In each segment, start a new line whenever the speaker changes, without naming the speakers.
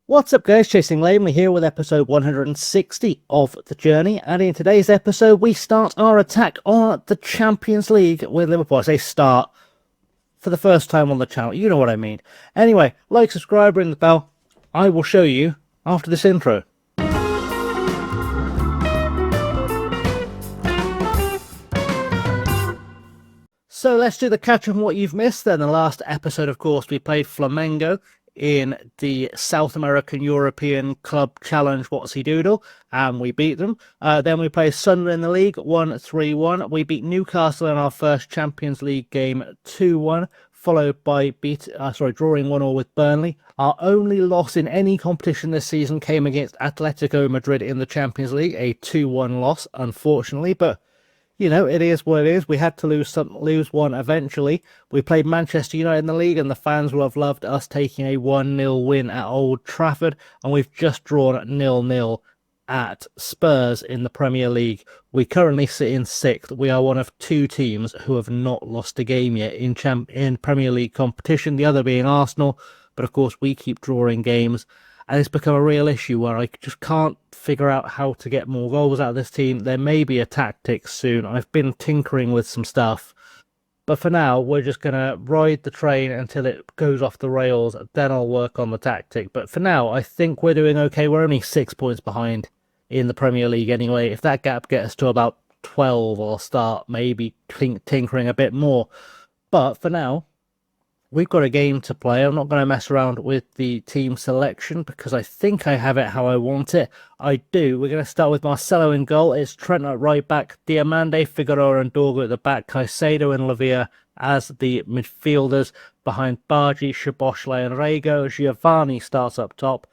What's up guys, Chasing Lamely here with episode 160 of The Journey, and in today's episode we start our attack on the Champions League with Liverpool. I say start for the first time on the channel, you know what I mean. Anyway, like, subscribe, ring the bell. I will show you after this intro. So let's do the catch on what you've missed then. The last episode, of course, we played Flamengo in the South American European Club Challenge What's He Doodle, and we beat them. Then we played Sunderland in the league 1-3-1. We beat Newcastle in our first Champions League game 2-1, followed by drawing 1-1 with Burnley. Our only loss in any competition this season came against Atletico Madrid in the Champions League, a 2-1 loss, unfortunately, but you know, it is what it is. We had to lose one eventually. We played Manchester United in the league, and the fans will have loved us taking a 1-0 win at Old Trafford. And we've just drawn 0-0 at Spurs in the Premier League. We currently sit in 6th. We are one of 2 teams who have not lost a game yet in Premier League competition, the other being Arsenal. But of course, we keep drawing games. And it's become a real issue where I just can't figure out how to get more goals out of this team. There may be a tactic soon. I've been tinkering with some stuff. But for now, we're just going to ride the train until it goes off the rails. Then I'll work on the tactic. But for now, I think we're doing okay. We're only 6 points behind in the Premier League anyway. If that gap gets to about 12, I'll start maybe tinkering a bit more. But for now, we've got a game to play. I'm not going to mess around with the team selection because I think I have it how I want it. I do. We're going to start with Marcelo in goal. It's Trent at right back, Diamande, Figueroa and Dorgu at the back, Caicedo and Lavia as the midfielders. Behind Bargi, Szoboszlai and Rego, Giovanni starts up top.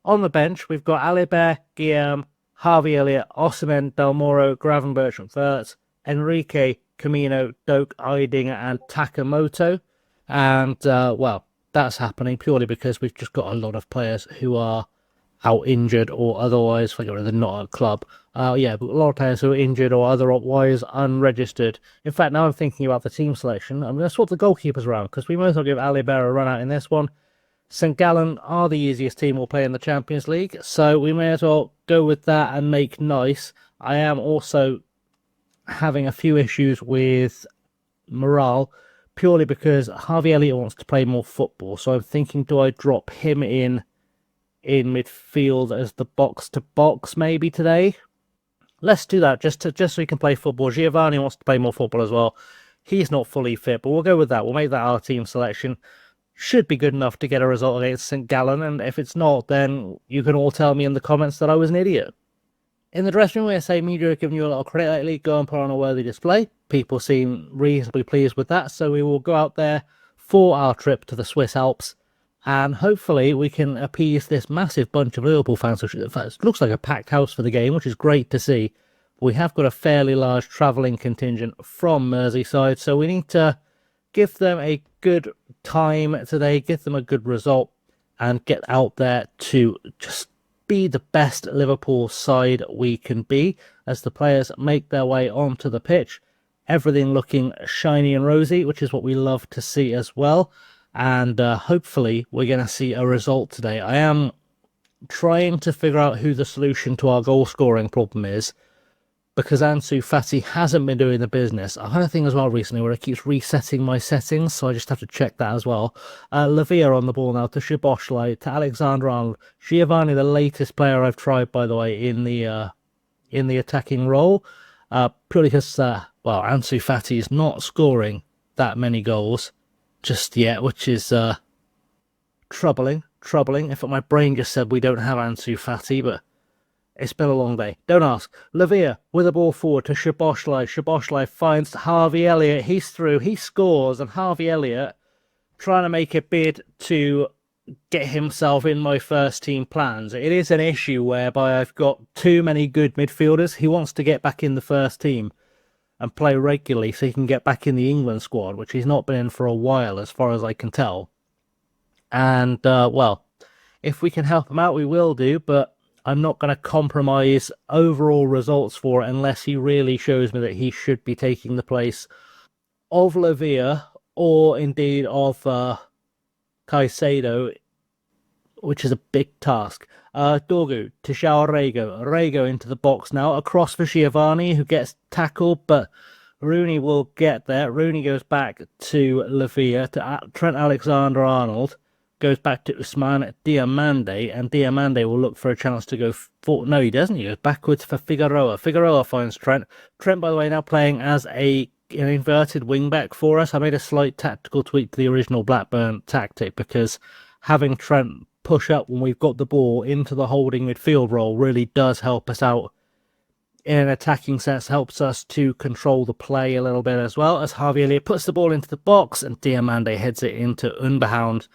On the bench, we've got Alibert, Guillaume, Harvey Elliott, Osimhen, Del Moro, Gravenberch and Wirtz, Enrique, Camino, Doak, Eiding and Takamoto. And, well, that's happening purely because we've just got a lot of players who are out injured or otherwise, like they're not at club. Yeah, but a lot of players who are injured or otherwise unregistered. In fact, now I'm thinking about the team selection, I'm going to swap the goalkeepers around because we might as well give Alibert a run out in this one. St. Gallen are the easiest team we'll play in the Champions League, so we may as well go with that and make nice. I am also having a few issues with morale, purely because Harvey Elliott wants to play more football. So I'm thinking, do I drop him in midfield as the box-to-box maybe today? Let's do that, just so he can play football. Giovanni wants to play more football as well. He's not fully fit, but we'll go with that. We'll make that our team selection. Should be good enough to get a result against St. Gallen, and if it's not, then you can all tell me in the comments that I was an idiot. In the dressing room, I say media are giving you a lot of credit lately. Go and put on a worthy display. People seem reasonably pleased with that, so we will go out there for our trip to the Swiss Alps, and hopefully we can appease this massive bunch of Liverpool fans, which in fact looks like a packed house for the game, which is great to see. We have got a fairly large travelling contingent from Merseyside, so we need to give them a good time today, give them a good result, and get out there to just be the best Liverpool side we can be as the players make their way onto the pitch. Everything looking shiny and rosy, which is what we love to see as well. And hopefully we're going to see a result today. I am trying to figure out who the solution to our goal scoring problem is, because Ansu Fati hasn't been doing the business. I've had a thing as well recently where it keeps resetting my settings, so I just have to check that as well. Lavia on the ball now to Szoboszlai, to Alexander-Arnold. Giovanni, the latest player I've tried, by the way, in the attacking role. Purely because, well, Ansu Fati is not scoring that many goals just yet, which is troubling. In fact, my brain just said we don't have Ansu Fati, but it's been a long day. Don't ask. Lavia with the ball forward to Szoboszlai. Szoboszlai finds Harvey Elliott. He's through. He scores. And Harvey Elliott trying to make a bid to get himself in my first team plans. It is an issue whereby I've got too many good midfielders. He wants to get back in the first team and play regularly so he can get back in the England squad, which he's not been in for a while as far as I can tell. And, well, if we can help him out, we will do, but I'm not going to compromise overall results for it unless he really shows me that he should be taking the place of Lavia or indeed of Caicedo which is a big task. Dorgu to João Rego. Rego into the box now, across for Giovanni, who gets tackled, but Rooney will get there. Rooney goes back to Lavia, to Trent Alexander-Arnold, goes back to Usman Diomande, and Diomande will look for a chance to go forward. No, he doesn't. He goes backwards for Figueroa. Figueroa finds Trent. Trent, by the way, now playing as an inverted wing-back for us. I made a slight tactical tweak to the original Blackburn tactic, because having Trent push up when we've got the ball into the holding midfield role really does help us out in an attacking sense, helps us to control the play a little bit as well, as Harvey Elliott puts the ball into the box and Diomande heads it into Unbehound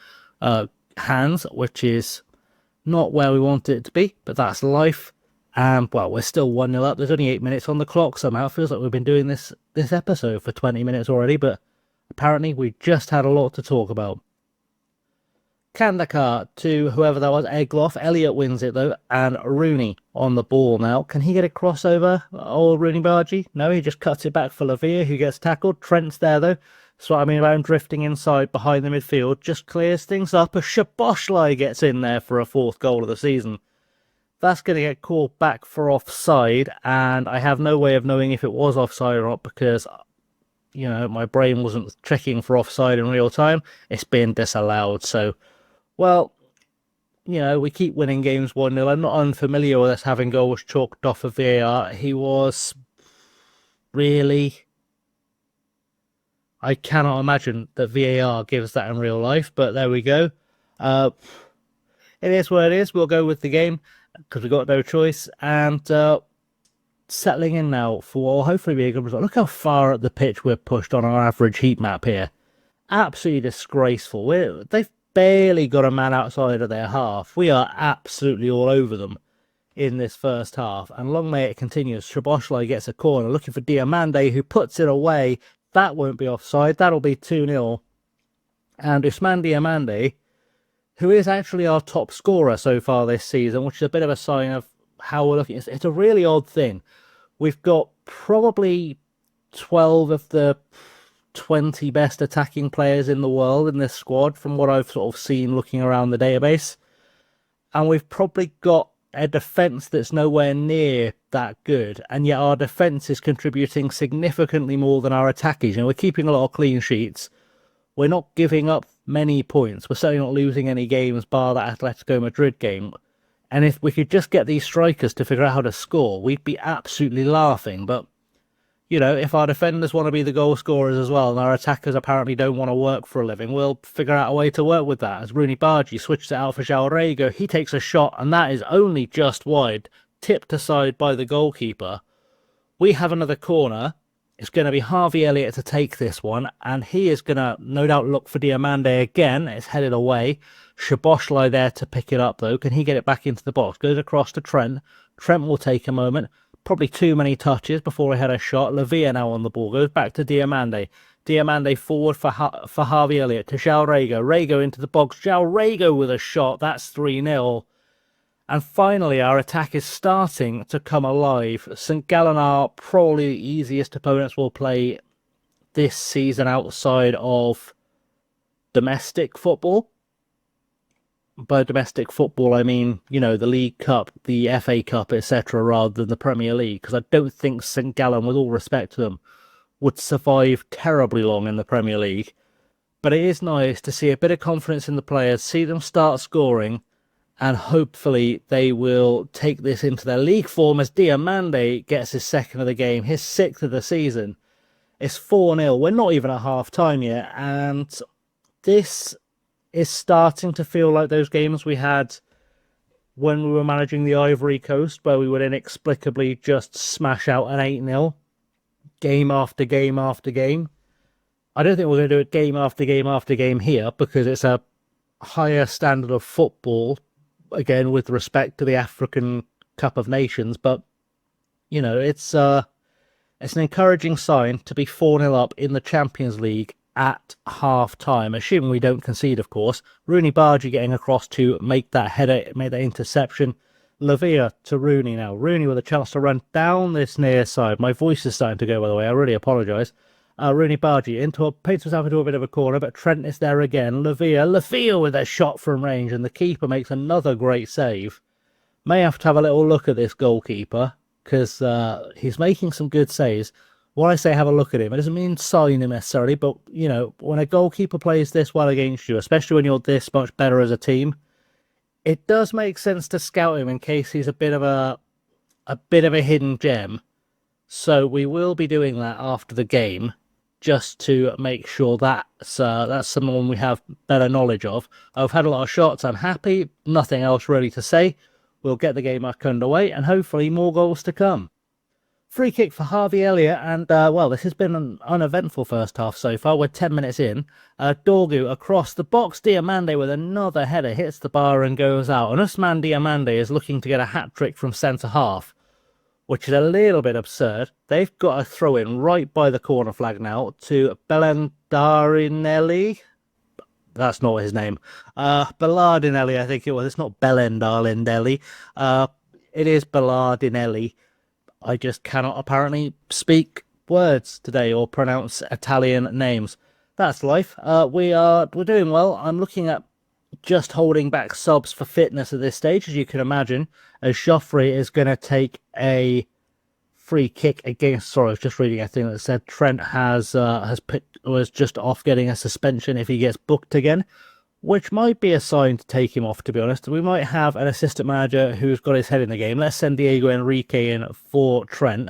hands, which is not where we want it to be, but that's life. And, well, we're still 1-0 up. There's only 8 minutes on the clock somehow. It feels like we've been doing this episode for 20 minutes already, but apparently we just had a lot to talk about. Kandakar to whoever that was, Egloff. Elliott wins it, though, and Rooney on the ball now. Can he get a crossover, old Rooney Bargy? No, he just cuts it back for Lavia, who gets tackled. Trent's there, though. So what I mean about him drifting inside behind the midfield, just clears things up as Szoboszlai gets in there for a 4th goal of the season. That's going to get called back for offside, and I have no way of knowing if it was offside or not, because, you know, my brain wasn't checking for offside in real time. It's been disallowed, so, well, you know, we keep winning games 1-0. I'm not unfamiliar with us having goals chalked off of VAR. He was really... I cannot imagine that VAR gives that in real life, but there we go. It is what it is. We'll go with the game because we've got no choice. And settling in now for what will hopefully be a good result. Look how far at the pitch we're pushed on our average heat map here. Absolutely disgraceful. They've barely got a man outside of their half. We are absolutely all over them in this first half. And long may it continue. Szoboszlai gets a corner looking for Diomande, who puts it away. That won't be offside. That'll be 2-0. And Usman Diomande, who is actually our top scorer so far this season, which is a bit of a sign of how we're looking. It's a really odd thing. We've got probably 12 of the 20 best attacking players in the world in this squad, from what I've sort of seen looking around the database. And we've probably got a defence that's nowhere near that good, and yet our defence is contributing significantly more than our attack is. You know, we're keeping a lot of clean sheets. We're not giving up many points. We're certainly not losing any games bar that Atletico Madrid game. And if we could just get these strikers to figure out how to score, we'd be absolutely laughing. But, you know, if our defenders want to be the goal scorers as well, and our attackers apparently don't want to work for a living, we'll figure out a way to work with that. As Rooney Bargy switches it out for João Rego, he takes a shot, and that is only just wide, tipped aside by the goalkeeper. We have another corner. It's going to be Harvey Elliott to take this one, and he is going to no doubt look for Diomande again. It's headed away. Szoboszlai there to pick it up, though. Can he get it back into the box? Goes across to Trent. Trent will take a moment. Probably too many touches before he had a shot. Lavia now on the ball. Goes back to Diomande. Diomande forward for Harvey Elliott to João Rego. Rego into the box. João Rego with a shot. That's 3-0. And finally, our attack is starting to come alive. St. Gallen are probably the easiest opponents we'll play this season outside of domestic football. By domestic football, I mean, you know, the League Cup, the FA Cup, etc., rather than the Premier League, because I don't think St. Gallen, with all respect to them, would survive terribly long in the Premier League. But it is nice to see a bit of confidence in the players, see them start scoring, and hopefully they will take this into their league form as Diomande gets his 2nd of the game, his 6th of the season. It's 4-0. We're not even at half-time yet, and this is starting to feel like those games we had when we were managing the Ivory Coast, where we would inexplicably just smash out an 8-0 game after game after game. I don't think we're going to do it game after game after game here, because it's a higher standard of football, again, with respect to the African Cup of Nations. But, you know, it's an encouraging sign to be 4-0 up in the Champions League at half-time, assuming we don't concede, of course. Rooney Bargy getting across to make that header, make that interception. Lavia to Rooney now. Rooney with a chance to run down this near side. My voice is starting to go, by the way. I really apologise. Rooney Bargy paints himself into a bit of a corner, but Trent is there again. Lavia with a shot from range, and the keeper makes another great save. May have to have a little look at this goalkeeper, because he's making some good saves. When I say have a look at him, it doesn't mean sign him necessarily, but, you know, when a goalkeeper plays this well against you, especially when you're this much better as a team, it does make sense to scout him in case he's a bit of a hidden gem. So we will be doing that after the game, just to make sure that's someone we have better knowledge of. I've had a lot of shots, I'm happy, nothing else really to say. We'll get the game back underway, and hopefully more goals to come. Free kick for Harvey Elliott, and, well, this has been an uneventful first half so far. We're 10 minutes in. Dorgu across the box. Diamande with another header hits the bar and goes out. And Usman Diamande is looking to get a hat-trick from centre-half, which is a little bit absurd. They've got a throw-in right by the corner flag now to Bellandarinelli. That's not his name. Bellardinelli, I think it was. It's not Bellandarinelli. It is Bellardinelli. I just cannot apparently speak words today or pronounce Italian names. That's life. We're doing well. I'm looking at just holding back subs for fitness at this stage, as you can imagine, as Joffrey is going to take a free kick against. Sorry, I was just reading a thing that said Trent was just off getting a suspension if he gets booked again, which might be a sign to take him off, to be honest. We might have an assistant manager who's got his head in the game. Let's send Diego Enrique in for Trent,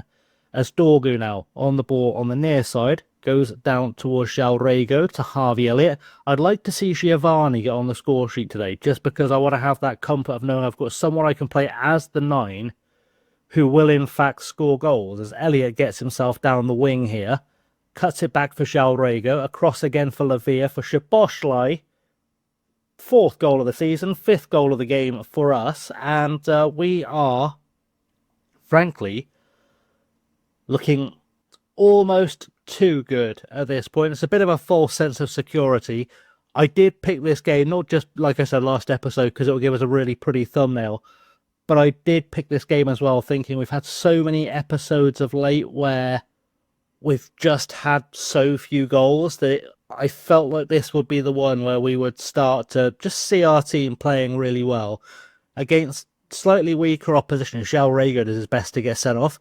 as Dorgu now on the ball on the near side, goes down towards Jalrego to Harvey Elliott. I'd like to see Giovanni get on the score sheet today, just because I want to have that comfort of knowing I've got someone I can play as the 9 who will in fact score goals, as Elliott gets himself down the wing here, cuts it back for Jalrego, across again for Lavia, for Szoboszlai. 4th goal of the season, 5th goal of the game for us, and we are, frankly, looking almost too good at this point. It's a bit of a false sense of security. I did pick this game, not just, like I said last episode, because it will give us a really pretty thumbnail, but I did pick this game as well, thinking we've had so many episodes of late where we've just had so few goals that I felt like this would be the one where we would start to just see our team playing really well against slightly weaker opposition. Jalrego does his best to get sent off.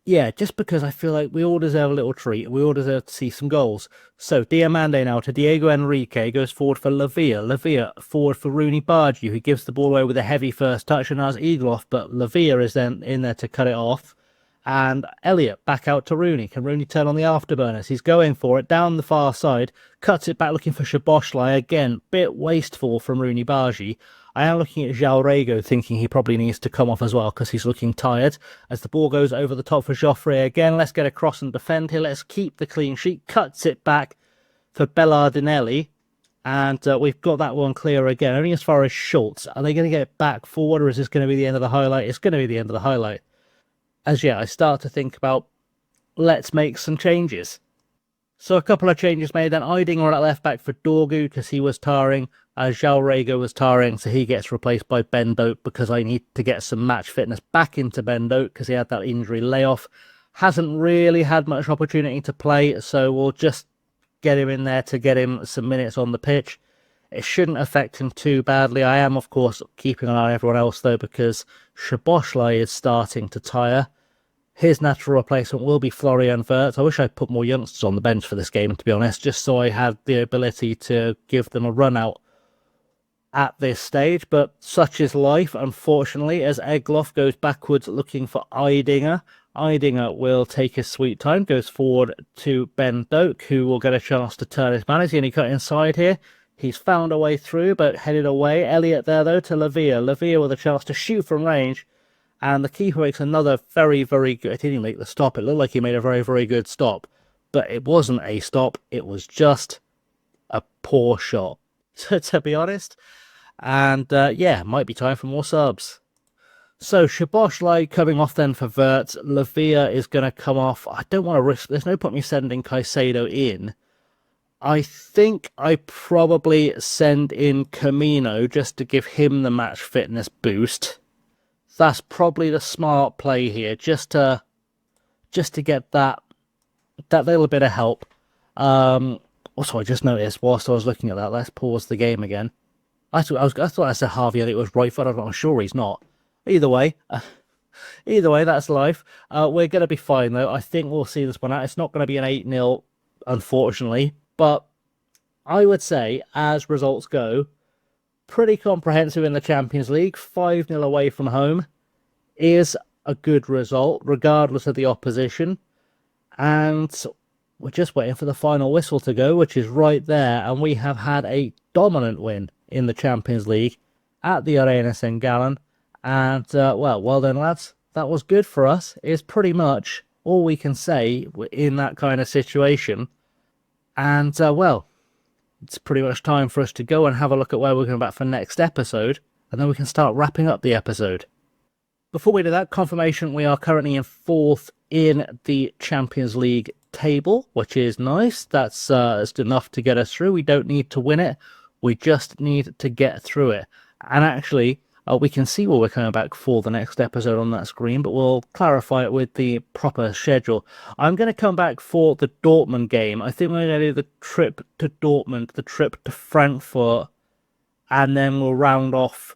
Yeah, just because I feel like we all deserve a little treat. We all deserve to see some goals. So Diamande now to Diego Enrique, goes forward for Lavia. Lavia forward for Rooney Bargy, who gives the ball away with a heavy first touch and has Egloff, but Lavia is then in there to cut it off. And Elliott back out to Rooney. Can Rooney turn on the afterburners? He's going for it down the far side. Cuts it back looking for Szoboszlai. Again, bit wasteful from Rooney Bargy. I am looking at Jalrego thinking he probably needs to come off as well because he's looking tired. As the ball goes over the top for Joffrey again. Let's get across and defend here. Let's keep the clean sheet. Cuts it back for Bellardinelli. And we've got that one clear again. Only as far as Schultz. Are they going to get it back forward, or is this going to be the end of the highlight? It's going to be the end of the highlight. As I start to think about, let's make some changes. So a couple of changes made then. Eidinger at left back for Dorgu because he was tiring. Jalrego was tiring, so he gets replaced by Ben Doak because I need to get some match fitness back into Ben Doak because he had that injury layoff. Hasn't really had much opportunity to play, so we'll just get him in there to get him some minutes on the pitch. It shouldn't affect him too badly. I am, of course, keeping an eye on everyone else, though, because Szoboszlai is starting to tire. His natural replacement will be Florian Wirtz. I wish I'd put more youngsters on the bench for this game, to be honest, just so I had the ability to give them a run out at this stage. But such is life, unfortunately, as Egloff goes backwards looking for Eidinger. Eidinger will take his sweet time, goes forward to Ben Doak, who will get a chance to turn his man. Is he going to cut inside here? He's found a way through, but headed away. Elliott there, though, to Lavia. Lavia with a chance to shoot from range. And the keeper makes another very, very good... It didn't make the stop. It looked like he made a very, very good stop. But it wasn't a stop. It was just a poor shot, to be honest. And, yeah, might be time for more subs. So, Szoboszlai coming off then for Wirtz. Lavia is going to come off. I don't want to risk... There's no point me sending Caicedo in. I think I probably send in Camino just to give him the match fitness boost. That's probably the smart play here, just to get that that little bit of help. Also, I just noticed whilst I was looking at that, let's pause the game again. I thought I said Harvey Elliott was right foot. I'm sure he's not. Either way, that's life. We're going to be fine, though. I think we'll see this one out. It's not going to be an 8-0, unfortunately. But I would say, as results go, pretty comprehensive in the Champions League. 5-0 away from home is a good result, regardless of the opposition. And we're just waiting for the final whistle to go, which is right there. And we have had a dominant win in the Champions League at the Arena St. Gallen. And, well done, lads. That was good for us, is pretty much all we can say in that kind of situation. And, it's pretty much time for us to go and have a look at where we're going back for next episode. And then we can start wrapping up the episode. Before we do that, confirmation, we are currently in 4th in the Champions League table, which is nice. That's enough to get us through. We don't need to win it. We just need to get through it. And actually, we can see where we're coming back for the next episode on that screen, but we'll clarify it with the proper schedule. I'm going to come back for the Dortmund game. I think we're going to do the trip to Dortmund, the trip to Frankfurt, and then we'll round off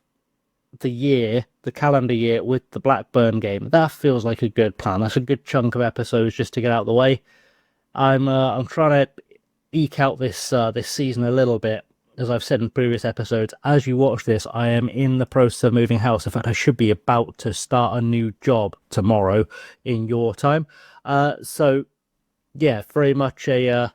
the calendar year, with the Blackburn game. That feels like a good plan. That's a good chunk of episodes just to get out of the way. I'm trying to eke out this season a little bit. As I've said in previous episodes, as you watch this, I am in the process of moving house. In fact, I should be about to start a new job tomorrow in your time. So yeah, very much a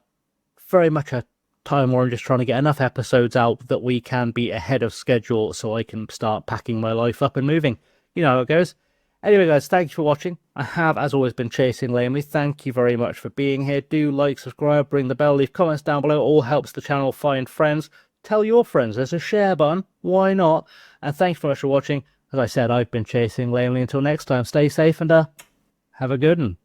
time where I'm just trying to get enough episodes out that we can be ahead of schedule so I can start packing my life up and moving. You know how it goes. Anyway, guys, thank you for watching. I have, as always, been chasing lamely. Thank you very much for being here. Do like, subscribe, ring the bell, leave comments down below. It all helps the channel find friends. Tell your friends. There's a share button. Why not? And thanks very much for watching. As I said, I've been chasing lamely. Until next time, stay safe and have a good one.